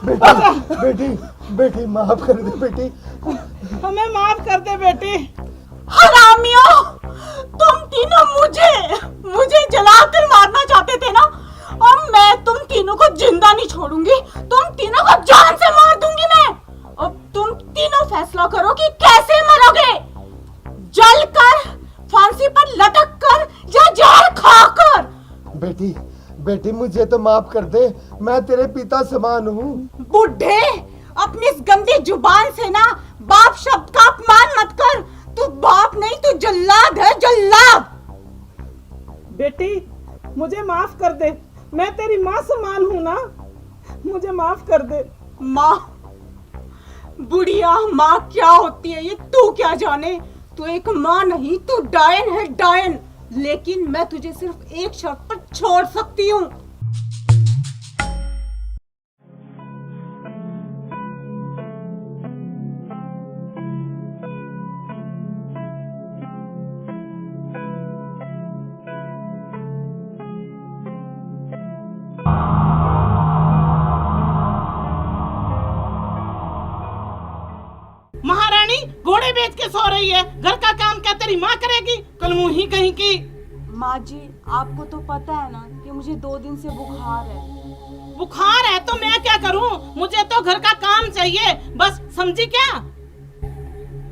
बेटी बेटी बेटी माफ कर दे बेटी, हमें माफ कर दे बेटी। हरामियों, तुम तीनों मुझे जलाकर मारना चाहते थे ना, और मैं तुम तीनों को जिंदा नहीं छोड़ूंगी, तुम तीनों को जान से मार दूंगी मैं। अब तुम तीनों फैसला करो कि कैसे मरोगे, जलकर, फांसी पर लटक कर या जहर खाकर। बेटी बेटी मुझे तो माफ कर दे, मैं तेरे पिता समान हूँ। बुढ़े, अपनी इस गंदी जुबान से ना बाप शब्द का अपमान मत कर। तू बाप नहीं, तू जल्लाद है, जल्लाद। बेटी मुझे माफ कर दे, मैं तेरी माँ समान हूँ ना, मुझे माफ कर दे। माँ, बुढ़िया माँ क्या होती है ये तू क्या जाने। तू एक माँ नहीं, तू डायन है, डायन। लेकिन मैं तुझे सिर्फ एक शर्त पर छोड़ सकती हूँ। महारानी घोड़े बेच के सो रही है, घर का काम क्या तेरी माँ करेगी? कल मुंह ही कहीं की। माँ जी, आपको तो पता है ना कि मुझे 2 दिन से बुखार है। बुखार है तो मैं क्या करूं? मुझे तो घर का काम चाहिए बस, समझी क्या?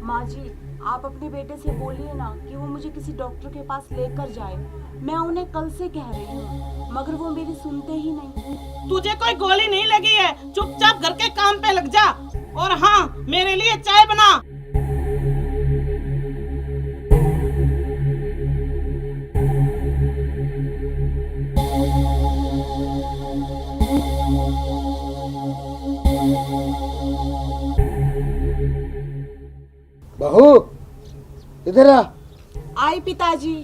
माँ जी, आप अपने बेटे से बोलिए ना कि वो मुझे किसी डॉक्टर के पास लेकर जाए। मैं उन्हें कल से कह रही हूँ, मगर वो मेरी सुनते ही नहीं। तुझे कोई गोली नहीं लगी है, चुपचाप घर के काम पे लग जा। और हाँ, मेरे लिए चाय बना। बहू इधर आ। आई पिताजी।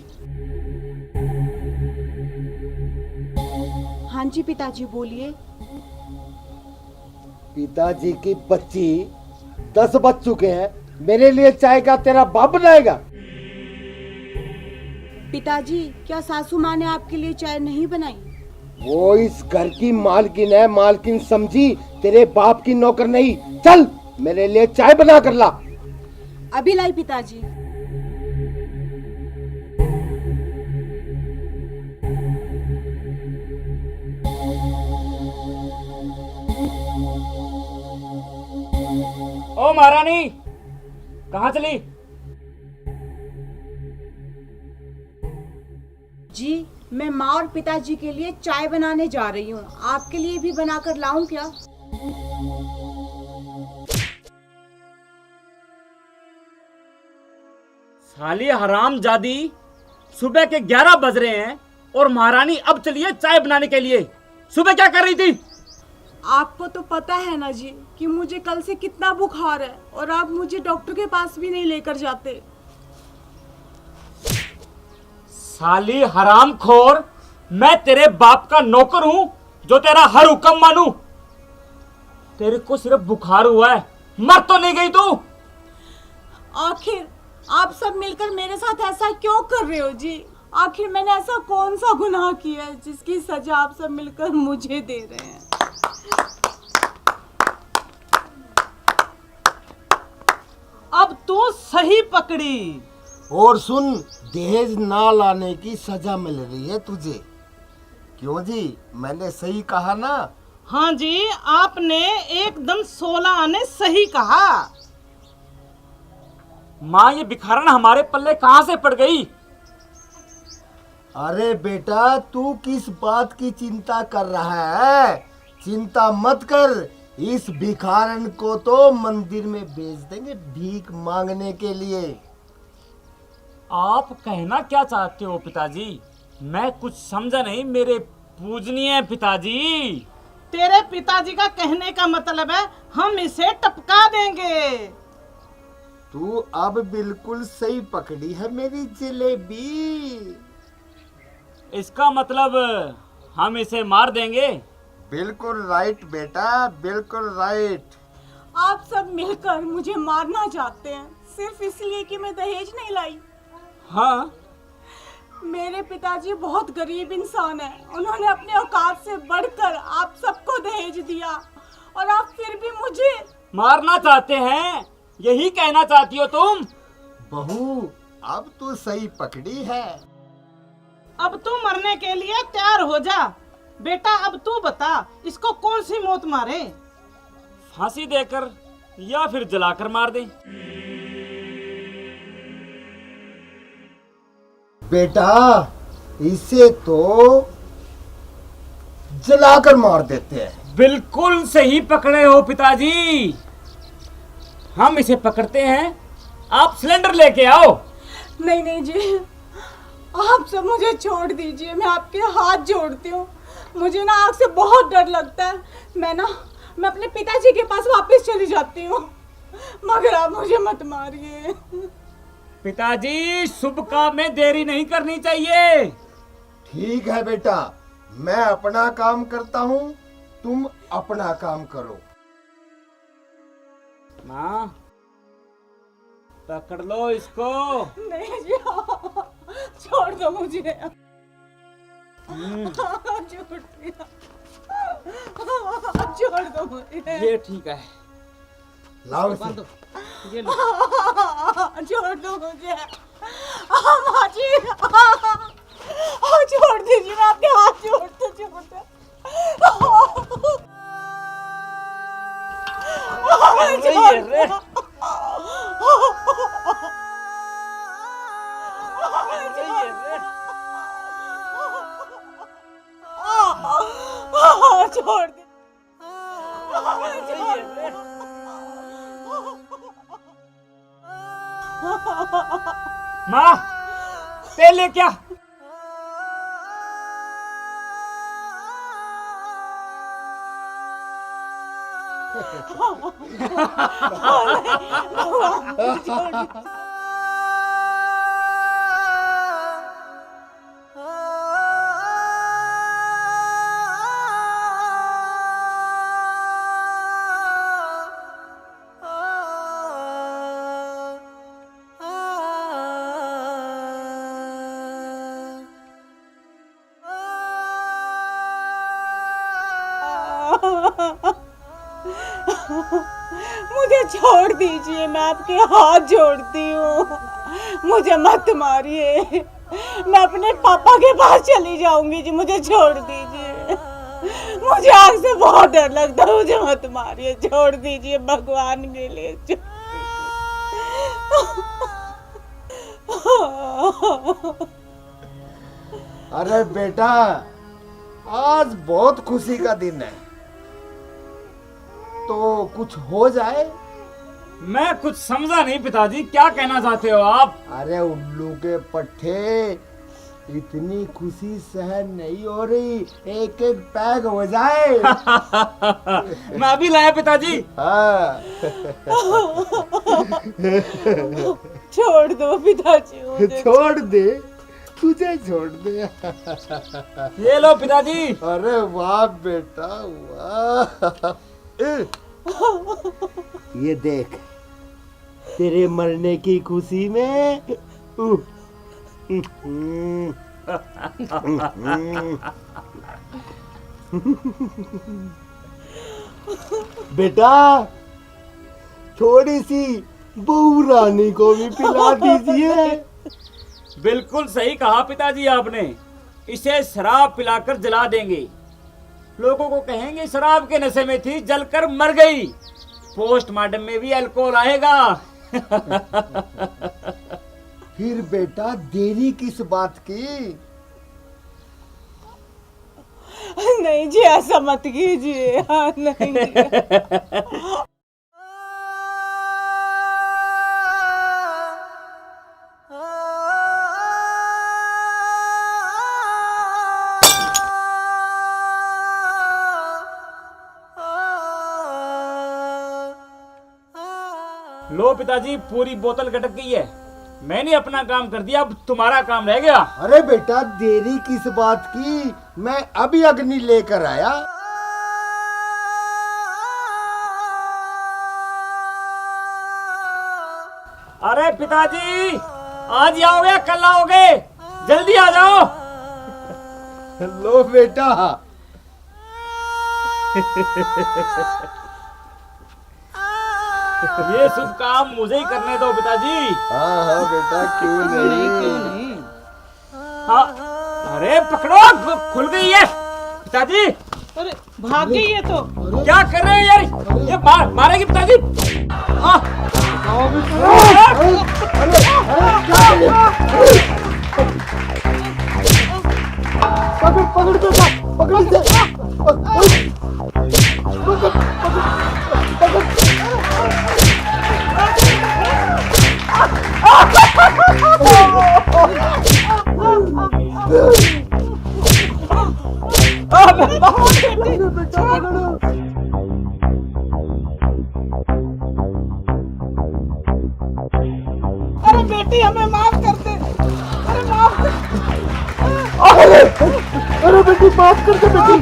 हाँ जी पिताजी, बोलिए। पिताजी की बच्ची 10 बज चुके हैं, मेरे लिए चाय का तेरा बाप बनाएगा? पिताजी, क्या सासू माँ ने आपके लिए चाय नहीं बनाई? वो इस घर की मालकिन है, मालकिन समझी, तेरे बाप की नौकर नहीं। चल मेरे लिए चाय बना कर ला। अभी लाई पिताजी। ओ महारानी, कहाँ चली? जी, मैं माँ और पिताजी के लिए चाय बनाने जा रही हूँ। आपके लिए भी बनाकर लाऊं क्या? साली हरामजादी, सुबह के 11 बज रहे हैं और महारानी अब चली है चाय बनाने के लिए। सुबह क्या कर रही थी? आपको तो पता है ना जी कि मुझे कल से कितना बुखार है, और आप मुझे डॉक्टर के पास भी नहीं लेकर जाते। साली हरामखोर, मैं तेरे बाप का नौकर हूं जो तेरा हर हुक्म मानूं। तेरे को सिर्फ बुखार हुआ है, मर तो नहीं गई तू। आखिर आप सब मिलकर मेरे साथ ऐसा क्यों कर रहे हो जी? आखिर मैंने ऐसा कौन सा गुनाह किया है जिसकी सजा आप सब मिलकर मुझे दे रहे हैं? अब तू सही पकड़ी। और सुन, दहेज ना लाने की सजा मिल रही है तुझे। क्यों जी, मैंने सही कहा ना? हाँ जी, आपने एकदम 16 आने सही कहा। माँ, ये भिखारन हमारे पल्ले कहाँ से पड़ गई? अरे बेटा, तू किस बात की चिंता कर रहा है? चिंता मत कर, इस भिखारन को तो मंदिर में भेज देंगे भीख मांगने के लिए। आप कहना क्या चाहते हो पिताजी? मैं कुछ समझा नहीं मेरे पूजनीय पिताजी। तेरे पिताजी का कहने का मतलब है हम इसे टपका देंगे। तू अब बिल्कुल सही पकड़ी है मेरी जलेबी। इसका मतलब हम इसे मार देंगे? बिल्कुल राइट बेटा, बिल्कुल राइट। आप सब मिलकर मुझे मारना चाहते हैं सिर्फ इसलिए कि मैं दहेज नहीं लाई। हाँ, मेरे पिताजी बहुत गरीब इंसान हैं। उन्होंने अपने औकात से बढ़कर आप सबको दहेज दिया, और आप फिर भी मुझे मारना चाहते हैं, यही कहना चाहती हो तुम? बहू अब तो सही पकड़ी है। अब तू मरने के लिए तैयार हो जा। बेटा अब तू बता, इसको कौन सी मौत मारे? फांसी देकर या फिर जलाकर मार दे। बेटा इसे तो जलाकर मार देते हैं। बिल्कुल सही पकड़े हो पिताजी। हम इसे पकड़ते हैं, आप सिलेंडर लेके आओ। नहीं नहीं जी, आप सब मुझे छोड़ दीजिए, मैं आपके हाथ जोड़ती हूँ। मुझे ना आग से बहुत डर लगता है। मैं अपने पिताजी के पास वापस चली जाती हूँ, मगर आप मुझे मत मारिए। पिताजी शुभ काम में देरी नहीं करनी चाहिए। ठीक है बेटा, मैं अपना काम करता हूँ, तुम अपना काम करो। माँ पकड़ लो इसको। नहीं जी, छोड़ दो मुझे। छोड़ दो मुझे। ये ठीक है, लाओ इसे। बांधो, ये लो। छोड़ दो मुझे। माँ जी, छोड़ दीजिए, मैं आपके हाथ जोड़ते छोड़ते। ये रे। छोड़ दे। माँ तेल ले क्या? मुझे छोड़ दीजिए, मैं आपके हाथ जोड़ती हूँ, मुझे मत मारिए। मैं अपने पापा के पास चली जाऊंगी जी, मुझे छोड़ दीजिए। मुझे आग से बहुत डर लगता है, मुझे मत मारिए, छोड़ दीजिए भगवान के लिए। अरे बेटा आज बहुत खुशी का दिन है, तो कुछ हो जाए। मैं कुछ समझा नहीं पिताजी, क्या कहना चाहते हो आप? अरे उल्लू के पट्टे, इतनी खुशी सहन नहीं हो रही, एक एक पैग हो जाए। मैं अभी लाया पिताजी। हाँ। छोड़ दो पिताजी मुझे। छोड़ दे, तुझे छोड़ दे। ये लो पिताजी। अरे वाह बेटा वाह। ये देख, तेरे मरने की खुशी में बेटा थोड़ी सी बहू रानी को भी पिला दीजिए। बिल्कुल सही कहा पिताजी आपने, इसे शराब पिलाकर जला देंगे। लोगों को कहेंगे शराब के नशे में थी, जलकर मर गई। पोस्टमार्टम में भी अल्कोहल आएगा। फिर बेटा देरी किस बात की? नहीं जी, ऐसा मत कीजिए। हाँ, नहीं जी। लो पिताजी, पूरी बोतल गटक गई है। मैंने अपना काम कर दिया, अब तुम्हारा काम रह गया। अरे बेटा देरी किस बात की, मैं अभी अग्नि लेकर आया। अरे पिताजी आज ही आओगे या कल आओगे? जल्दी आ जाओ। लो बेटा। ये शुभ काम मुझे ही करने दो पिताजी। हाँ हाँ बेटा, क्यों नहीं। क्यों नहीं? हाँ, अरे पकड़ो, खुल गई है पिताजी। अरे भाग गई ये तो। क्या कर रहे हैं यार, ये मारेगी पिताजी। हाँ, पकड़ पकड़ बेटा, पकड़ इसे। अरे बेटी हमें माफ कर दे। अरे माफ कर। अरे बेटी माफ कर दे बेटी।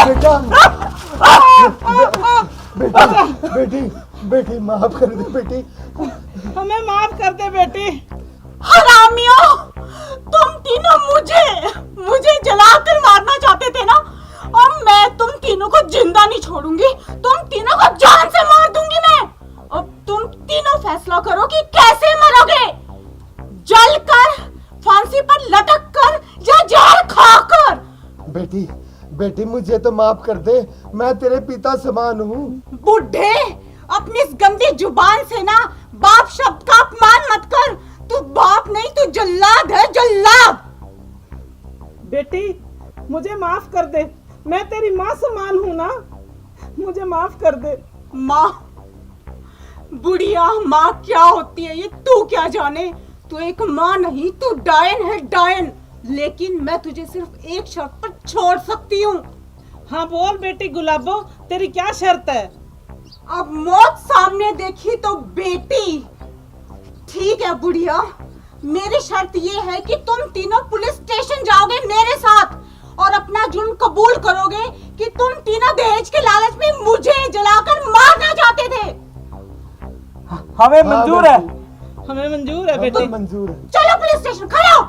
बेटा बेटा, बेटी बेटी माफ कर दे बेटी। हमें माफ कर दे बेटी। हरामियों, तुम तीनों मुझे जलाकर मारना चाहते थे ना, और मैं तुम तीनों को जिंदा नहीं छोड़ूंगी, तुम तीनों को जान से मार दूंगी मैं। अब तुम तीनों फैसला करो कि कैसे मरोगे, जलकर, फांसी पर लटक कर या जहर खाकर। बेटी बेटी मुझे तो माफ कर दे, मैं तेरे पिता समान हूँ। बुढ़े, अपनी इस गंदी जुबान से ना बाप शब्द का अपमान मत कर। तू बाप नहीं, तू जल्लाद है, जल्लाद। बेटी मुझे माफ कर दे, मैं तेरी माँ समान हूँ ना, मुझे माफ कर दे। माँ, बुढ़िया माँ क्या होती है ये तू क्या जाने। तू एक माँ नहीं, तू डायन है, डायन। लेकिन मैं तुझे सिर्फ एक शर्त पर छोड़ सकती हूँ। हाँ बोल बेटी गुलाबो, तेरी क्या शर्त है? अब मौत सामने देखी तो बेटी। ठीक है बुढ़िया, मेरी शर्त ये है कि तुम तीनों पुलिस स्टेशन जाओगे मेरे साथ, और अपना जुर्म कबूल करोगे कि तुम तीनों दहेज के लालच में मुझे जलाकर मारना चाहते थे। हमें मंजूर है। हमें मंजूर है बेटी। मंजूर है। चलो पुलिस स्टेशन, खड़े हो।